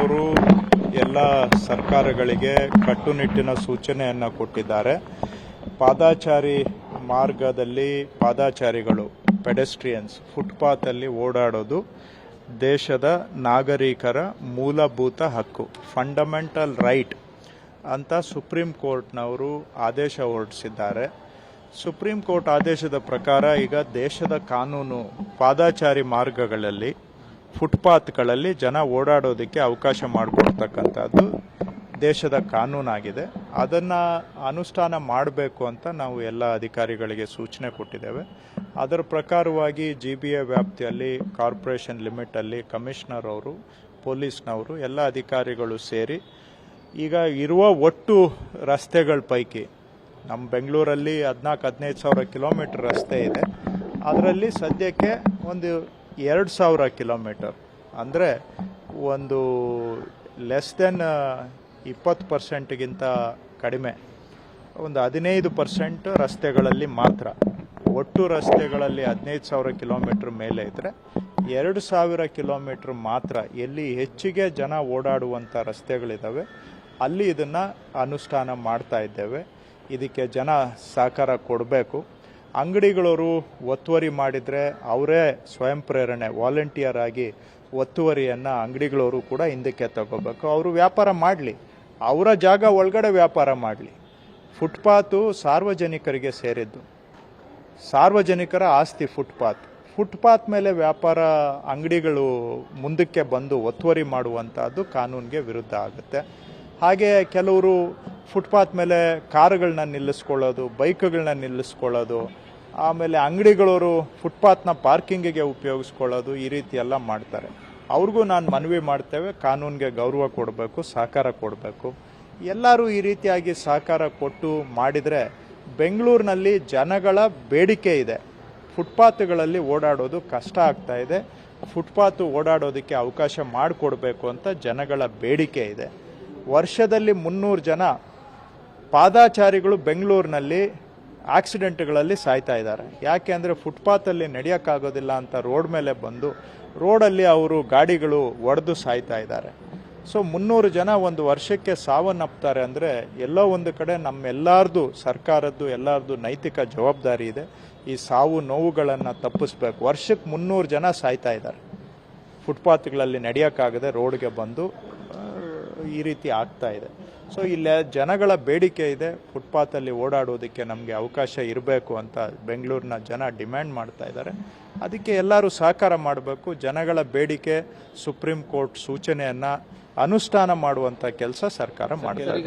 ಅವರು ಎಲ್ಲ ಸರ್ಕಾರಗಳಿಗೆ ಕಟ್ಟುನಿಟ್ಟಿನ ಸೂಚನೆಯನ್ನು ಕೊಟ್ಟಿದ್ದಾರೆ. ಪಾದಾಚಾರಿ ಮಾರ್ಗದಲ್ಲಿ ಪಾದಾಚಾರಿಗಳು ಪೆಡೆಸ್ಟ್ರಿಯನ್ಸ್ ಫುಟ್ಪಾತಲ್ಲಿ ಓಡಾಡೋದು ದೇಶದ ನಾಗರಿಕರ ಮೂಲಭೂತ ಹಕ್ಕು, ಫಂಡಮೆಂಟಲ್ ರೈಟ್ ಅಂತ ಸುಪ್ರೀಂ ಕೋರ್ಟ್ನವರು ಆದೇಶ ಹೊರಡಿಸಿದ್ದಾರೆ. ಸುಪ್ರೀಂ ಕೋರ್ಟ್ ಆದೇಶದ ಪ್ರಕಾರ ಈಗ ದೇಶದ ಕಾನೂನು ಪಾದಾಚಾರಿ ಮಾರ್ಗಗಳಲ್ಲಿ ಫುಟ್ಪಾತ್ಗಳಲ್ಲಿ ಜನ ಓಡಾಡೋದಕ್ಕೆ ಅವಕಾಶ ಮಾಡಿಕೊಡ್ತಕ್ಕಂಥದ್ದು ದೇಶದ ಕಾನೂನಾಗಿದೆ. ಅದನ್ನು ಅನುಷ್ಠಾನ ಮಾಡಬೇಕು ಅಂತ ನಾವು ಎಲ್ಲ ಅಧಿಕಾರಿಗಳಿಗೆ ಸೂಚನೆ ಕೊಟ್ಟಿದ್ದೇವೆ. ಅದರ ಪ್ರಕಾರವಾಗಿ GBA ವ್ಯಾಪ್ತಿಯಲ್ಲಿ ಕಾರ್ಪೊರೇಷನ್ ಲಿಮಿಟಲ್ಲಿ ಕಮಿಷನರ್ ಅವರು, ಪೊಲೀಸ್ನವರು ಎಲ್ಲ ಅಧಿಕಾರಿಗಳು ಸೇರಿ ಈಗ ಇರುವ ಒಟ್ಟು ರಸ್ತೆಗಳ ಪೈಕಿ ನಮ್ಮ ಬೆಂಗಳೂರಲ್ಲಿ 14-15 ಸಾವಿರ ಕಿಲೋಮೀಟರ್ ರಸ್ತೆ ಇದೆ. ಅದರಲ್ಲಿ ಸದ್ಯಕ್ಕೆ ಒಂದು 2,000 ಕಿಲೋಮೀಟರ್ ಅಂದರೆ ಒಂದು ಲೆಸ್ ದೆನ್ 20%ಗಿಂತ ಕಡಿಮೆ, ಒಂದು 15% ರಸ್ತೆಗಳಲ್ಲಿ ಮಾತ್ರ. ಒಟ್ಟು ರಸ್ತೆಗಳಲ್ಲಿ 15,000 ಕಿಲೋಮೀಟರ್ ಮೇಲೆ ಇದ್ದರೆ 2,000 ಕಿಲೋಮೀಟರ್ ಮಾತ್ರ ಎಲ್ಲಿ ಹೆಚ್ಚಿಗೆ ಜನ ಓಡಾಡುವಂಥ ರಸ್ತೆಗಳಿದ್ದಾವೆ ಅಲ್ಲಿ ಇದನ್ನು ಅನುಷ್ಠಾನ ಮಾಡ್ತಾ ಇದ್ದೇವೆ. ಇದಕ್ಕೆ ಜನ ಸಹಕಾರ ಕೊಡಬೇಕು. ಅಂಗಡಿಗಳವರು ಒತ್ತುವರಿ ಮಾಡಿದರೆ ಅವರೇ ಸ್ವಯಂ ಪ್ರೇರಣೆ ವಾಲಂಟಿಯರ್ ಆಗಿ ಒತ್ತುವರಿಯನ್ನು ಅಂಗಡಿಗಳವರು ಕೂಡ ಹಿಂದಕ್ಕೆ ತಗೋಬೇಕು. ಅವರು ವ್ಯಾಪಾರ ಮಾಡಲಿ, ಅವರ ಜಾಗ ಒಳಗಡೆ ವ್ಯಾಪಾರ ಮಾಡಲಿ. ಫುಟ್ಪಾತು ಸಾರ್ವಜನಿಕರಿಗೆ ಸೇರಿದ್ದು, ಸಾರ್ವಜನಿಕರ ಆಸ್ತಿ ಫುಟ್ಪಾತ್ ಮೇಲೆ ವ್ಯಾಪಾರ ಅಂಗಡಿಗಳು ಮುಂದಕ್ಕೆ ಬಂದು ಒತ್ತುವರಿ ಮಾಡುವಂಥದ್ದು ಕಾನೂನಿಗೆ ವಿರುದ್ಧ ಆಗುತ್ತೆ. ಹಾಗೆ ಕೆಲವರು ಫುಟ್ಪಾತ್ ಮೇಲೆ ಕಾರುಗಳನ್ನ ನಿಲ್ಲಿಸ್ಕೊಳ್ಳೋದು, ಬೈಕ್ಗಳನ್ನ ನಿಲ್ಲಿಸ್ಕೊಳ್ಳೋದು, ಆಮೇಲೆ ಅಂಗಡಿಗಳವರು ಫುಟ್ಪಾತ್ನ ಪಾರ್ಕಿಂಗಿಗೆ ಉಪಯೋಗಿಸ್ಕೊಳ್ಳೋದು, ಈ ರೀತಿ ಎಲ್ಲ ಮಾಡ್ತಾರೆ. ಅವ್ರಿಗೂ ನಾನು ಮನವಿ ಮಾಡ್ತೇವೆ, ಕಾನೂನಿಗೆ ಗೌರವ ಕೊಡಬೇಕು, ಸಹಕಾರ ಕೊಡಬೇಕು. ಎಲ್ಲರೂ ಈ ರೀತಿಯಾಗಿ ಸಹಕಾರ ಕೊಟ್ಟು ಮಾಡಿದರೆ ಬೆಂಗಳೂರಿನಲ್ಲಿ ಜನಗಳ ಬೇಡಿಕೆ ಇದೆ. ಫುಟ್ಪಾತ್ಗಳಲ್ಲಿ ಓಡಾಡೋದು ಕಷ್ಟ ಆಗ್ತಾ ಇದೆ. ಫುಟ್ಪಾತ್ ಓಡಾಡೋದಕ್ಕೆ ಅವಕಾಶ ಮಾಡಿಕೊಡ್ಬೇಕು ಅಂತ ಜನಗಳ ಬೇಡಿಕೆ ಇದೆ. ವರ್ಷದಲ್ಲಿ 300 ಜನ ಪಾದಾಚಾರಿಗಳು ಬೆಂಗಳೂರಿನಲ್ಲಿ ಆಕ್ಸಿಡೆಂಟ್ಗಳಲ್ಲಿ ಸಾಯ್ತಾ ಇದ್ದಾರೆ. ಯಾಕೆ ಅಂದರೆ ಫುಟ್ಪಾತಲ್ಲಿ ನಡೆಯೋಕ್ಕಾಗೋದಿಲ್ಲ ಅಂತ ರೋಡ್ ಮೇಲೆ ಬಂದು ರೋಡಲ್ಲಿ ಅವರು ಗಾಡಿಗಳು ಒಡೆದು ಸಾಯ್ತಾ ಇದ್ದಾರೆ. ಸೊ 300 ಜನ ಒಂದು ವರ್ಷಕ್ಕೆ ಸಾವನ್ನಪ್ತಾರೆ ಅಂದರೆ ಎಲ್ಲೋ ಒಂದು ಕಡೆ ನಮ್ಮೆಲ್ಲರದು, ಸರ್ಕಾರದ್ದು ಎಲ್ಲರದು ನೈತಿಕ ಜವಾಬ್ದಾರಿ ಇದೆ. ಈ ಸಾವು ನೋವುಗಳನ್ನು ತಪ್ಪಿಸ್ಬೇಕು. ವರ್ಷಕ್ಕೆ 300 ಜನ ಸಾಯ್ತಾ ಇದ್ದಾರೆ ಫುಟ್ಪಾತ್ಗಳಲ್ಲಿ ನಡೆಯೋಕ್ಕಾಗದೆ ರೋಡ್ಗೆ ಬಂದು. ಈ ರೀತಿ ಆಗ್ತಾ ಇದೆ. ಸೊ ಇಲ್ಲಿ ಜನಗಳ ಬೇಡಿಕೆ ಇದೆ, ಫುಟ್ಪಾತಲ್ಲಿ ಓಡಾಡೋದಕ್ಕೆ ನಮಗೆ ಅವಕಾಶ ಇರಬೇಕು ಅಂತ ಬೆಂಗಳೂರಿನ ಜನ ಡಿಮ್ಯಾಂಡ್ ಮಾಡ್ತಾ ಇದ್ದಾರೆ. ಅದಕ್ಕೆ ಎಲ್ಲರೂ ಸಹಕಾರ ಮಾಡಬೇಕು. ಜನಗಳ ಬೇಡಿಕೆ, ಸುಪ್ರೀಂ ಕೋರ್ಟ್ ಸೂಚನೆಯನ್ನು ಅನುಷ್ಠಾನ ಮಾಡುವಂಥ ಕೆಲಸ ಸರ್ಕಾರ ಮಾಡ್ತಾ ಇದೆ.